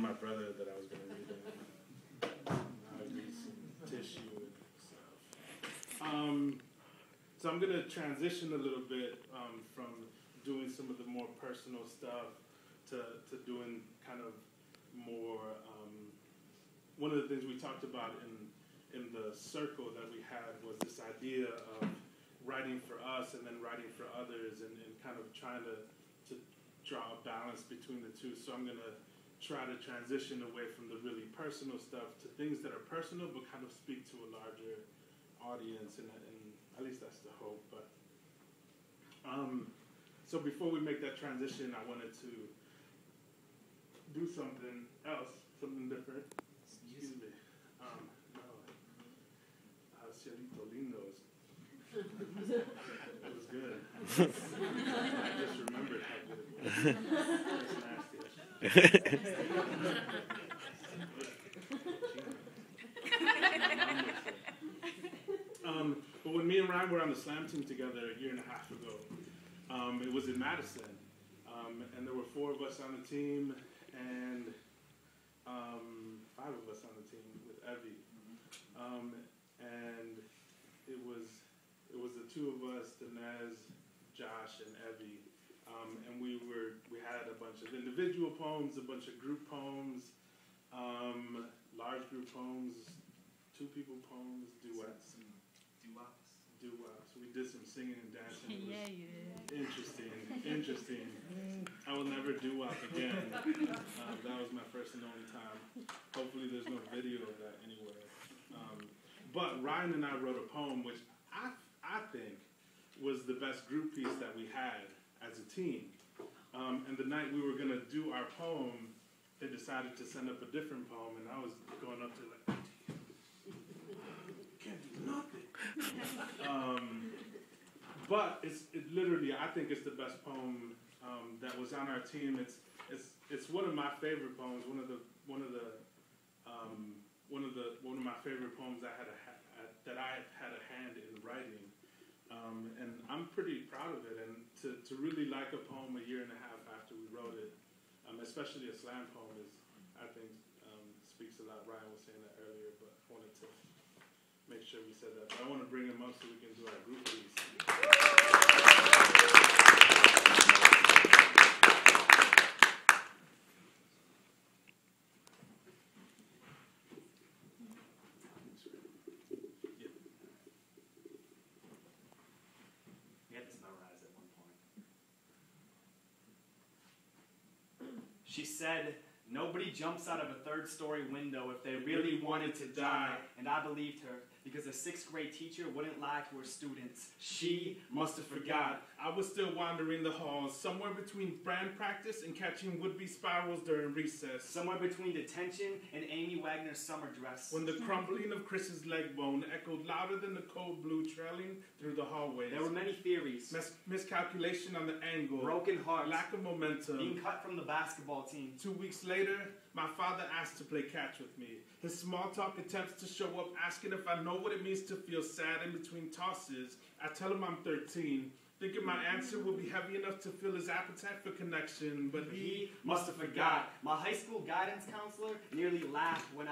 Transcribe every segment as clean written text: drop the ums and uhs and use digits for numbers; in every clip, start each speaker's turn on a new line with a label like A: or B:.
A: my brother that I was going to read it. I need some tissue and stuff. So I'm going to transition a little bit from doing some of the more personal stuff to doing kind of more, one of the things we talked about in the circle that we had was this idea of writing for us and then writing for others and kind of trying to draw a balance between the two. So I'm going to try to transition away from the really personal stuff to things that are personal but kind of speak to a larger audience, and at least that's the hope. But so before we make that transition, I wanted to do something else, something different. Excuse me. No. Cielito Lindo. It was good. I just remembered how good it was. It's nasty. But when me and Ryan were on the slam team together a year and a half ago, it was in Madison. And there were 4 of us on the team and 5 of us on the team with Evie. And it was the 2 of us, Dinez, Josh, and Evie. And we had a bunch of individual poems, a bunch of group poems, large group poems, 2 people poems, duets. We did some singing and dancing. It was interesting. I will never doo-wop again. That was my first and only time. Hopefully there's no video of that anywhere. But Ryan and I wrote a poem which I think was the best group piece that we had as a team. And the night we were going to do our poem, they decided to send up a different poem, and I was going up to like, can't do nothing. But it literally, I think it's the best poem that was on our team. It's one of my favorite poems. One of my favorite poems that I had a hand in writing. And I'm pretty proud of it. And to really like a poem a year and a half after we wrote it, especially a slam poem, I think speaks a lot. Ryan was saying that earlier, but I wanted to make sure we said that. But I want to bring him up so we can do our group piece.
B: She said, nobody jumps out of a 3rd-story window if they really wanted to die. And I believed her, because a 6th grade teacher wouldn't lie to her students. She must have forgot.
A: I was still wandering the halls, somewhere between band practice and catching would-be spirals during recess.
B: Somewhere between detention and Amy Wagner's summer dress.
A: When the crumbling of Chris's leg bone echoed louder than the cold blue trailing through the hallways.
B: There were many theories.
A: Miscalculation on the angle.
B: Broken hearts.
A: Lack of momentum.
B: Being cut from the basketball team.
A: 2 weeks later, my father asked to play catch with me. His small talk attempts to show up, asking if I know what it means to feel sad in between tosses. I tell him I'm 13, thinking my answer will be heavy enough to fill his appetite for connection, but
B: he must have forgot. My high school guidance counselor nearly laughed when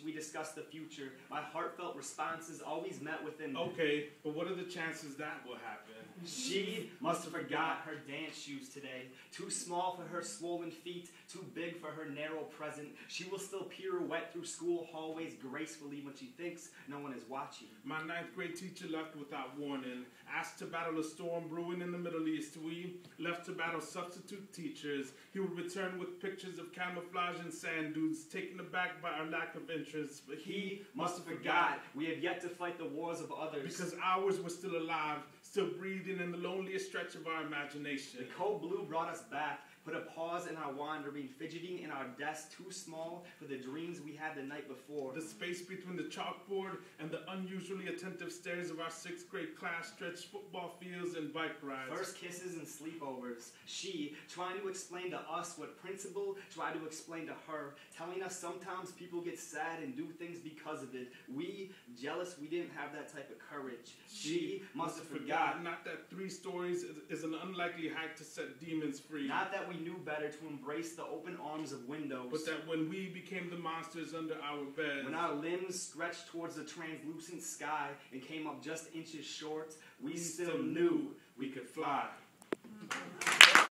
B: we discussed the future. My heartfelt responses always met within.
A: Okay, but what are the chances that will happen?
B: She must have forgot her dance shoes today. Too small for her swollen feet, too big for her narrow present. She will still pirouette through school hallways gracefully when she thinks no one is watching.
A: My 9th grade teacher left without warning, asked to battle a storm brewing in the Middle East. We left to battle substitute teachers. He would return with pictures of camouflage and sand dunes, taken aback by our lack of interest. But
B: he must have forgot. We have yet to fight the wars of others.
A: Because ours were still alive, still breathing in the loneliest stretch of our imagination.
B: The cold blue brought us back, put a pause in our wandering, fidgeting in our desk, too small for the dreams we had the night before.
A: The space between the chalkboard and the unusually attentive stares of our 6th grade class stretched football fields and bike rides.
B: First kisses and sleepovers. She, trying to explain to us what principal tried to explain to her, telling us sometimes people get sad and do things because of it. We, jealous we didn't have that type of courage. She must have forgot.
A: Not that 3 stories is an unlikely height to set demons free.
B: Not that we knew better to embrace the open arms of windows.
A: But that when we became the monsters under our beds,
B: when our limbs stretched towards the translucent sky and came up just inches short, we still knew we could fly.